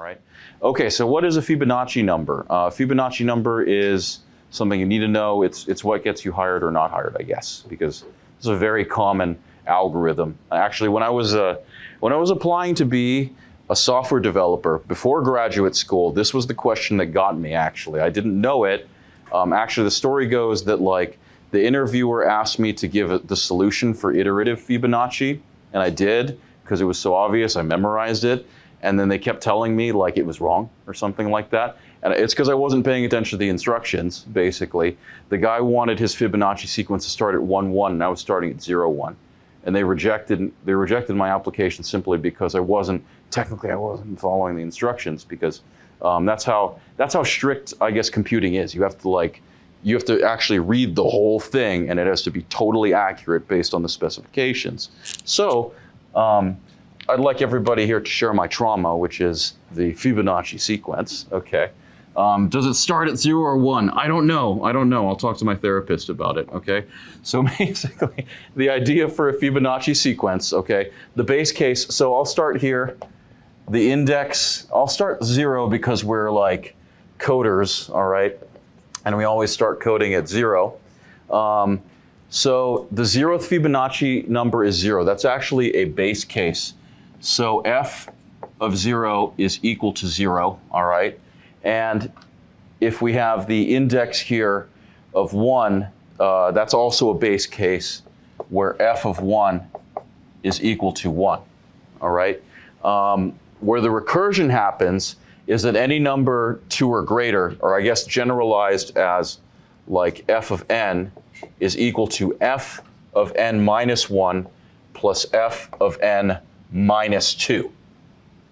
right. Okay, so what is a Fibonacci number? Fibonacci number is something you need to know. It's what gets you hired or not hired, I guess, because it's a very common algorithm. Actually, when I was applying to be a software developer before graduate school, this was the question that got me, actually. I didn't know it. Actually, the story goes that like the interviewer asked me to give the solution for iterative Fibonacci, and I did because it was so obvious. I memorized it, and then they kept telling me like it was wrong or something like that. And it's because I wasn't paying attention to the instructions, basically. The guy wanted his Fibonacci sequence to start at 1, 1, and I was starting at 0, 1. And they rejected my application simply because I wasn't following the instructions, because that's how strict, I guess, computing is. You have to actually read the whole thing, and it has to be totally accurate based on the specifications. So I'd like everybody here to share my trauma, which is the Fibonacci sequence. Okay. Does it start at 0 or 1? I don't know. I'll talk to my therapist about it, okay? So basically, the idea for a Fibonacci sequence, okay, the base case, so I'll start here. The index, I'll start 0 because we're like coders, all right? And we always start coding at 0. So the 0th Fibonacci number is 0. That's actually a base case. So f of 0 is equal to 0, all right? And if we have the index here of 1, that's also a base case where f of 1 is equal to 1, all right? Where the recursion happens is that any number 2 or greater, or I guess generalized as like f of n, is equal to f of n minus 1 plus f of n minus 2,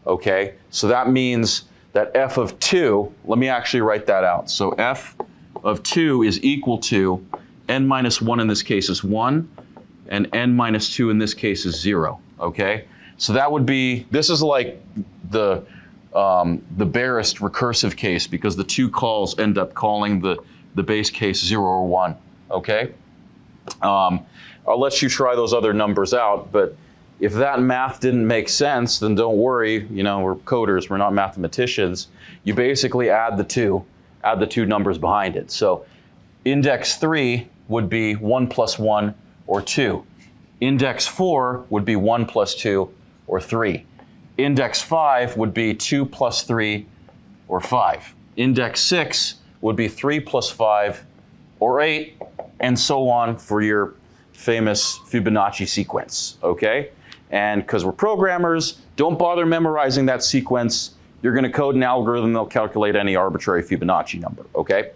okay? So that means that f of 2, let me actually write that out. So f of 2 is equal to n minus 1 in this case is 1, and n minus 2 in this case is 0, okay? So that would be, this is like the barest recursive case, because the 2 calls end up calling the base case 0 or 1, okay? I'll let you try those other numbers out, but if that math didn't make sense, then don't worry, you know, we're coders, we're not mathematicians. You basically add the two numbers behind it. So index 3 would be 1 plus 1 or 2. Index 4 would be 1 plus 2 or 3. Index 5 would be 2 plus 3 or 5. Index 6 would be 3 plus 5 or 8, and so on for your famous Fibonacci sequence, okay? And because we're programmers, don't bother memorizing that sequence. You're going to code an algorithm that'll calculate any arbitrary Fibonacci number, okay?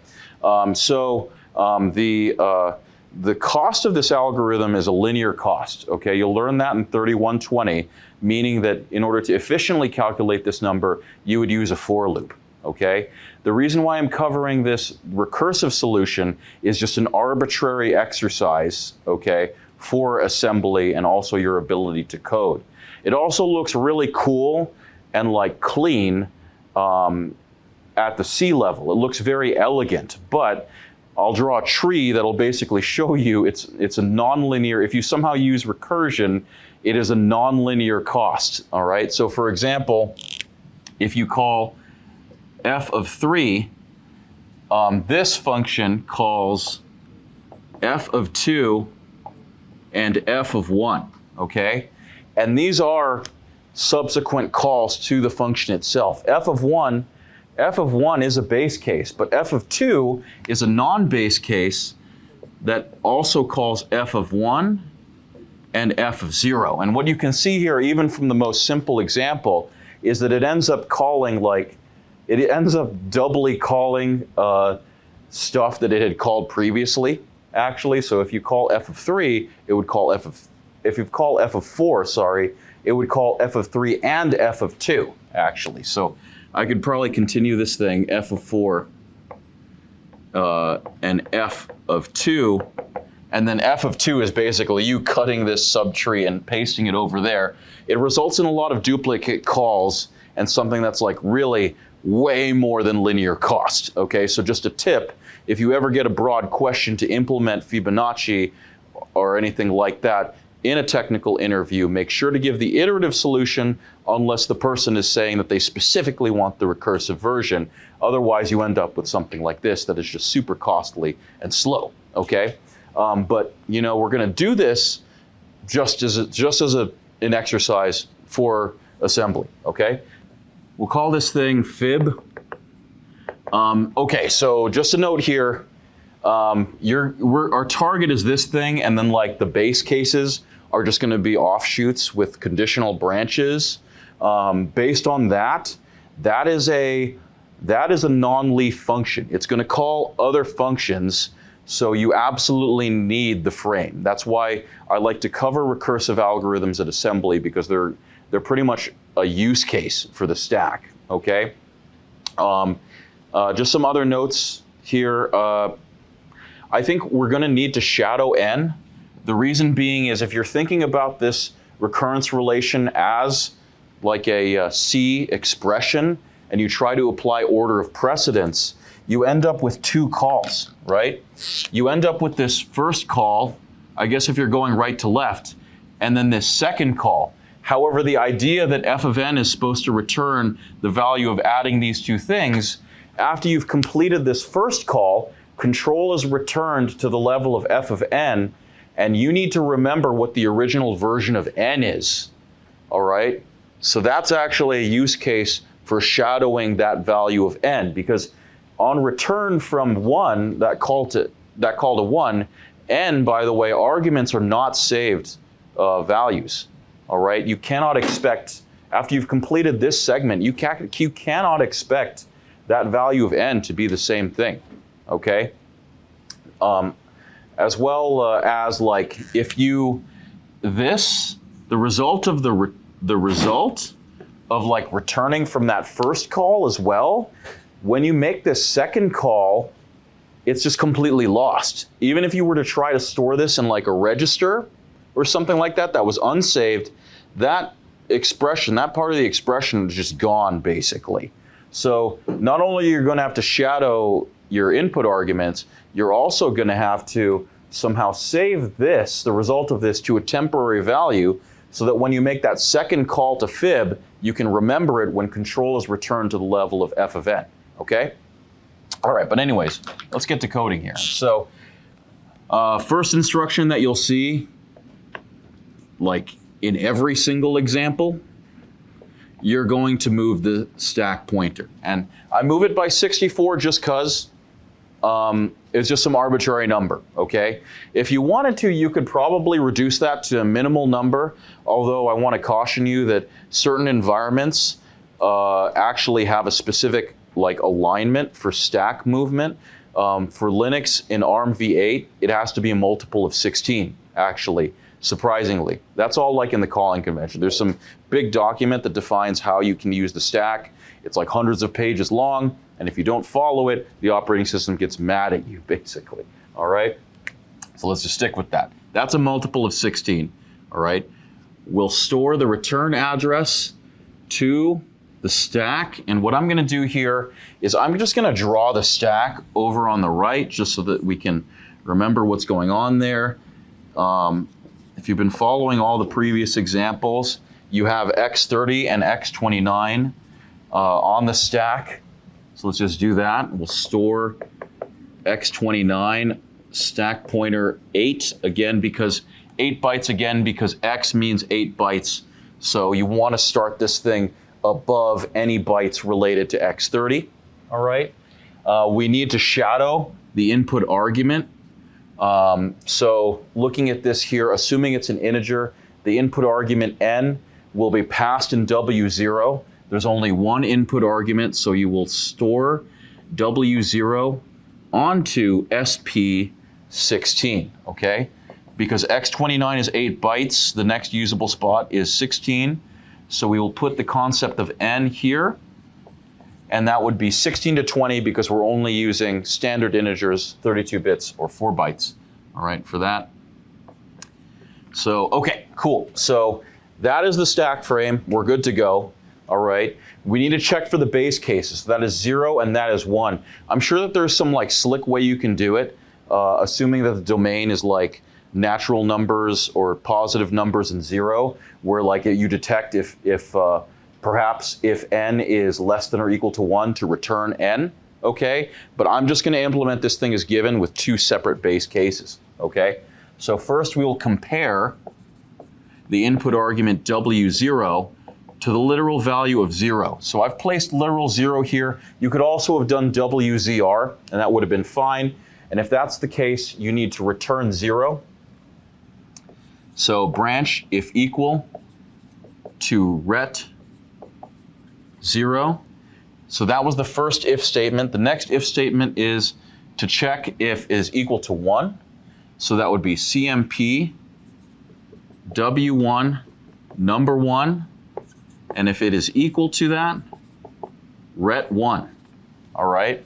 The cost of this algorithm is a linear cost, okay? You'll learn that in 3120, meaning that in order to efficiently calculate this number, you would use a for loop, okay? The reason why I'm covering this recursive solution is just an arbitrary exercise, okay, for assembly and also your ability to code. It also looks really cool and like clean at the sea level. It looks very elegant, but I'll draw a tree that'll basically show you it's a nonlinear, if you somehow use recursion, it is a nonlinear cost, all right? So for example, if you call f of 3, this function calls f of 2 and f of 1, okay? And these are subsequent calls to the function itself. F of 1 is a base case, but f of 2 is a non-base case that also calls f of 1 and f of 0. And what you can see here, even from the most simple example, is that it ends up calling doubly calling stuff that it had called previously, actually. So if you call f of 3, it would call if you call f of 4, sorry, it would call f of 3 and f of 2, actually. So I could probably continue this thing, f of 4 and f of 2, and then f of 2 is basically you cutting this subtree and pasting it over there. It results in a lot of duplicate calls and something that's like really way more than linear cost, okay? So just a tip, if you ever get a broad question to implement Fibonacci or anything like that, in a technical interview, make sure to give the iterative solution unless the person is saying that they specifically want the recursive version. Otherwise, you end up with something like this that is just super costly and slow, okay? But, you know, we're gonna do this just as an exercise for assembly, okay? We'll call this thing fib. Okay, so just a note here, our target is this thing, and then like the base cases are just going to be offshoots with conditional branches. Based on that is a non-leaf function. It's going to call other functions, so you absolutely need the frame. That's why I like to cover recursive algorithms at assembly, because they're pretty much a use case for the stack. Okay. Just some other notes here. I think we're going to need to shadow n. The reason being is if you're thinking about this recurrence relation as like a C expression and you try to apply order of precedence, you end up with two calls, right? You end up with this first call, I guess if you're going right to left, and then this second call. However, the idea that f of n is supposed to return the value of adding these two things, after you've completed this first call, control is returned to the level of f of n, and you need to remember what the original version of n is, all right? So that's actually a use case for shadowing that value of n, because on return from 1, that call to 1, n, by the way, arguments are not saved values, all right? You cannot expect, after you've completed this segment, you cannot expect that value of n to be the same thing, okay? As well as like if the result of like returning from that first call as well, when you make this second call, it's just completely lost. Even if you were to try to store this in like a register or something like that that was unsaved, that expression, that part of the expression is just gone basically. So not only are you going to have to shadow your input arguments, you're also going to have to somehow save this, the result of this, to a temporary value, so that when you make that second call to fib, you can remember it when control is returned to the level of f of n, okay? All right, but anyways, let's get to coding here. So first instruction that you'll see, like in every single example, you're going to move the stack pointer. And I move it by 64 just because it's just some arbitrary number, okay? If you wanted to, you could probably reduce that to a minimal number, although I want to caution you that certain environments actually have a specific like alignment for stack movement. For Linux in ARMv8, it has to be a multiple of 16, actually. Surprisingly, that's all like in the calling convention. There's some big document that defines how you can use the stack. It's like hundreds of pages long, and if you don't follow it, the operating system gets mad at you, basically. All right? So let's just stick with that. That's a multiple of 16. All right? We'll store the return address to the stack, and what I'm going to do here is I'm just going to draw the stack over on the right just so that we can remember what's going on there. If you've been following all the previous examples, you have x30 and x29 on the stack. So let's just do that. We'll store x29 stack pointer 8 again, because 8 bytes again, because x means 8 bytes. So you want to start this thing above any bytes related to x30. All right. We need to shadow the input argument. So looking at this here, assuming it's an integer, the input argument n will be passed in W0. There's only one input argument, so you will store W0 onto SP16, okay? Because x29 is 8 bytes, the next usable spot is 16. So we will put the concept of n here, and that would be 16 to 20 because we're only using standard integers, 32 bits or 4 bytes, all right, for that. So, okay, cool. So that is the stack frame. We're good to go, all right? We need to check for the base cases. That is 0 and that is 1. I'm sure that there's some like slick way you can do it, assuming that the domain is like natural numbers or positive numbers and 0, where like you detect if perhaps if n is less than or equal to 1 to return n, okay? But I'm just going to implement this thing as given with 2 separate base cases, okay? So first we will compare the input argument w0 to the literal value of 0. So I've placed literal 0 here. You could also have done wzr, and that would have been fine. And if that's the case, you need to return 0. So branch if equal to ret 0. So that was the first if statement. The next if statement is to check if is equal to 1. So that would be CMP W1 number 1. And if it is equal to that, ret 1. All right?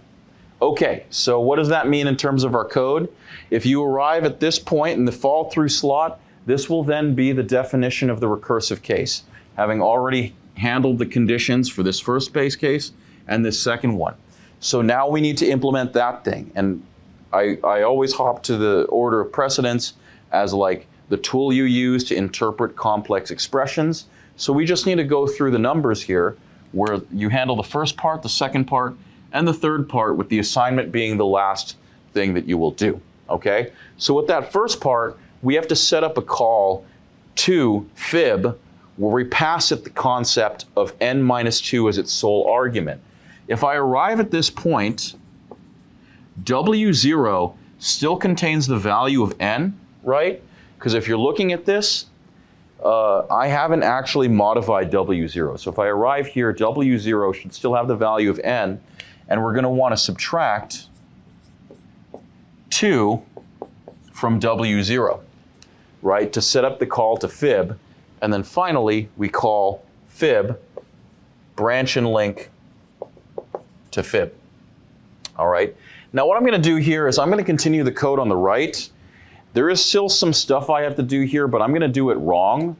Okay, so what does that mean in terms of our code? If you arrive at this point in the fall through slot, this will then be the definition of the recursive case, having already handled the conditions for this first base case and this second one. So now we need to implement that thing. And I always hop to the order of precedence as like the tool you use to interpret complex expressions. So we just need to go through the numbers here where you handle the first part, the second part, and the third part, with the assignment being the last thing that you will do, okay? So with that first part, we have to set up a call to fib where we pass it the concept of n minus 2 as its sole argument. If I arrive at this point, w0 still contains the value of n, right? Because if you're looking at this, I haven't actually modified w0. So if I arrive here, w0 should still have the value of n, and we're going to want to subtract 2 from w0, right, to set up the call to fib. And then finally, we call fib branch and link to fib. All right. Now what I'm going to do here is I'm going to continue the code on the right. There is still some stuff I have to do here, but I'm going to do it wrong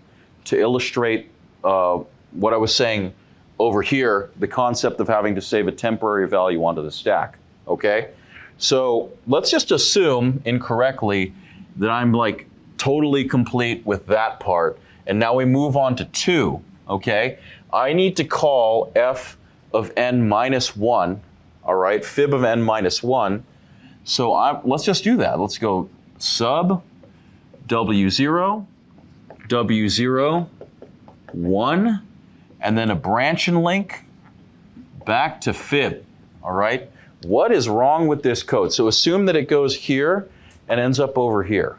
to illustrate what I was saying over here, the concept of having to save a temporary value onto the stack, okay? So let's just assume incorrectly that I'm like totally complete with that part, and now we move on to 2, okay? I need to call f of n minus 1, all right, fib of n minus 1. So let's just do that. Let's go sub w0, w0, 1, and then a branch and link back to fib, all right? What is wrong with this code? So assume that it goes here and ends up over here.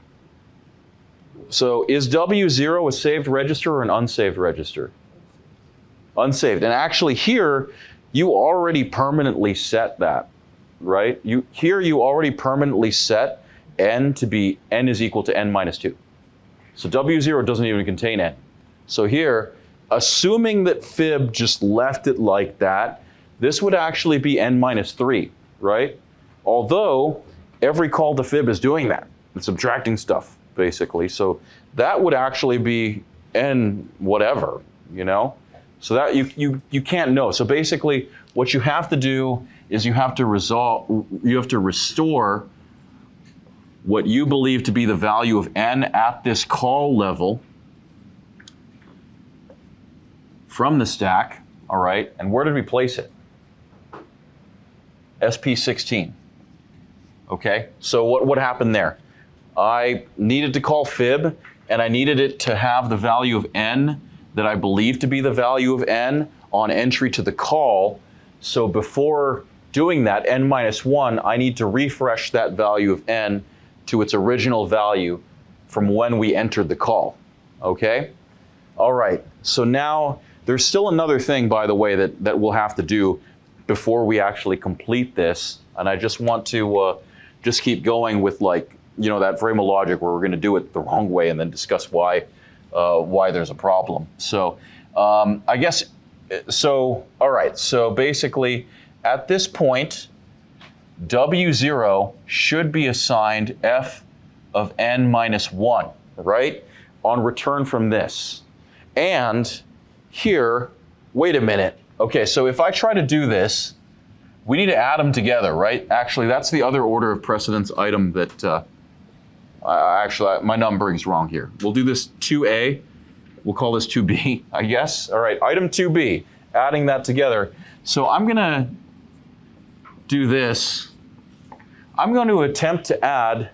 So is w0 a saved register or an unsaved register? Unsaved. And actually here, you already permanently set that, right? Here you already permanently set n to be n is equal to n minus 2. So w0 doesn't even contain n. So here, assuming that fib just left it like that, this would actually be n minus 3, right? Although every call to fib is doing that. It's subtracting stuff, basically. So that would actually be n whatever, you know? So that you can't know. So basically what you have to do is you have to restore what you believe to be the value of n at this call level from the stack, all right? And where did we place it? SP16, okay? So what happened there? I needed to call fib, and I needed it to have the value of n that I believe to be the value of n on entry to the call. So before doing that, n minus 1, I need to refresh that value of n to its original value from when we entered the call, okay? All right, so now there's still another thing, by the way, that we'll have to do before we actually complete this, and I just want to just keep going with, like, you know, that frame of logic where we're going to do it the wrong way and then discuss why there's a problem. So I guess, so, all right, so basically at this point, w0 should be assigned f of n minus 1, right, on return from this. And here, wait a minute. Okay, so if I try to do this, we need to add them together, right? Actually, that's the other order of precedence item that Actually, my numbering's wrong here. We'll do this 2A. We'll call this 2B, I guess. All right, item 2B, adding that together. So I'm going to do this. I'm going to attempt to add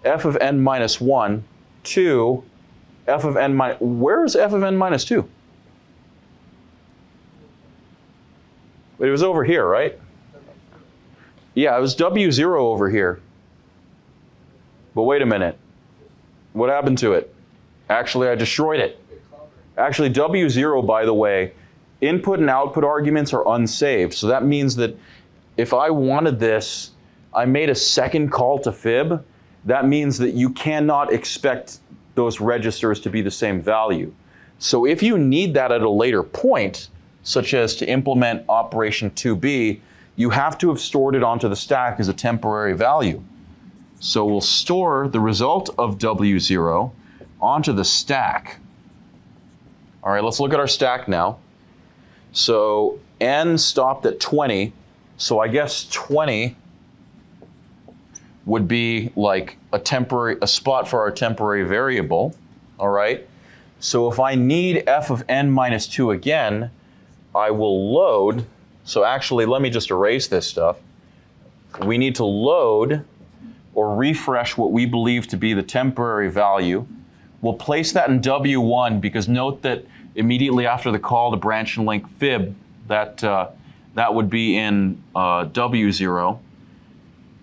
f of n minus 1 to f of n minus, where is f of n minus 2? But it was over here, right? Yeah, it was W0 over here. But wait a minute. What happened to it? Actually, I destroyed it. Actually, W0, by the way, input and output arguments are unsaved. So that means that if I wanted this, I made a second call to fib. That means that you cannot expect those registers to be the same value. So if you need that at a later point, such as to implement operation 2B, you have to have stored it onto the stack as a temporary value. So we'll store the result of W0 onto the stack. All right, let's look at our stack now. So n stopped at 20, so I guess 20 would be like a spot for our temporary variable, all right? So if I need f of n minus 2 again, I will load, so actually let me just erase this stuff. We need to load or refresh what we believe to be the temporary value. We'll place that in W1 because note that immediately after the call to branch and link fib, that would be in W0.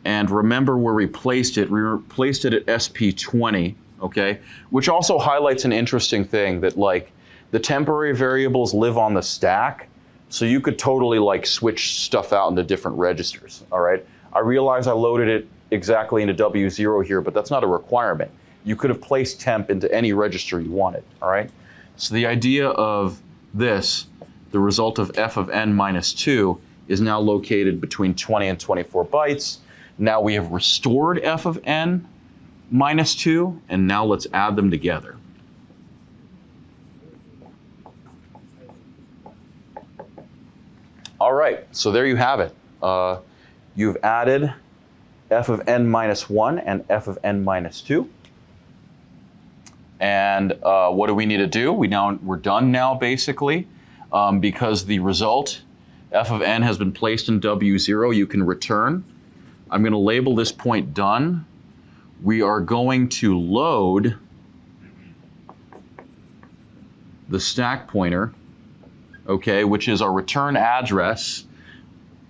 And remember where we placed it. We placed it at SP20, okay? Which also highlights an interesting thing that like the temporary variables live on the stack, so you could totally like switch stuff out into different registers, all right? I realize I loaded it exactly into W0 here, but that's not a requirement. You could have placed temp into any register you wanted, all right? So the idea of this, the result of f of n minus 2, is now located between 20 and 24 bytes. Now we have restored f of n minus 2, and now let's add them together. All right, so there you have it. You've added f of n minus 1 and f of n minus 2. And what do we need to do? We're done now, basically, because the result, f of n, has been placed in W0. You can return. I'm going to label this point done. We are going to load the stack pointer, okay, which is our return address,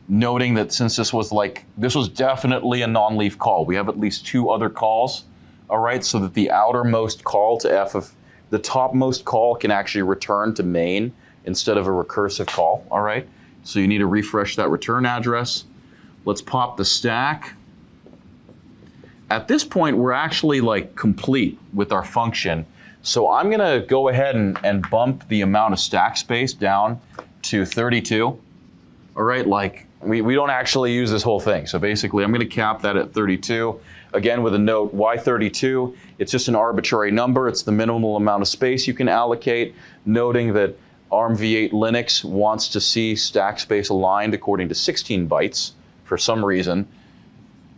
noting that since this was definitely a non-leaf call. We have at least 2 other calls, all right, so that the outermost call to f of the topmost call can actually return to main instead of a recursive call, all right? So you need to refresh that return address. Let's pop the stack. At this point, we're actually like complete with our function. So I'm gonna go ahead and bump the amount of stack space down to 32. All right, like we don't actually use this whole thing. So basically I'm gonna cap that at 32. Again, with a note, why 32? It's just an arbitrary number. It's the minimal amount of space you can allocate, noting that ARMv8 Linux wants to see stack space aligned according to 16 bytes for some reason.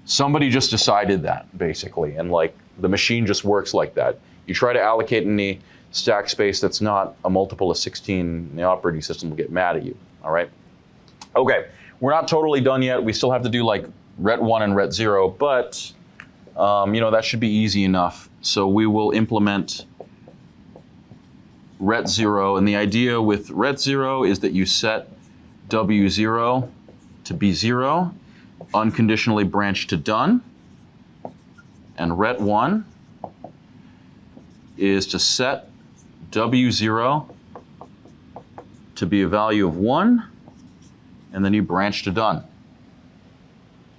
Somebody just decided that, basically, and like the machine just works like that. You try to allocate any stack space that's not a multiple of 16, the operating system will get mad at you, all right? Okay, we're not totally done yet. We still have to do like ret1 and ret0, but you know, that should be easy enough. So we will implement ret0, and the idea with ret0 is that you set W0 to be 0, unconditionally branch to done, and ret1 is to set W0 to be a value of 1, and then you branch to done.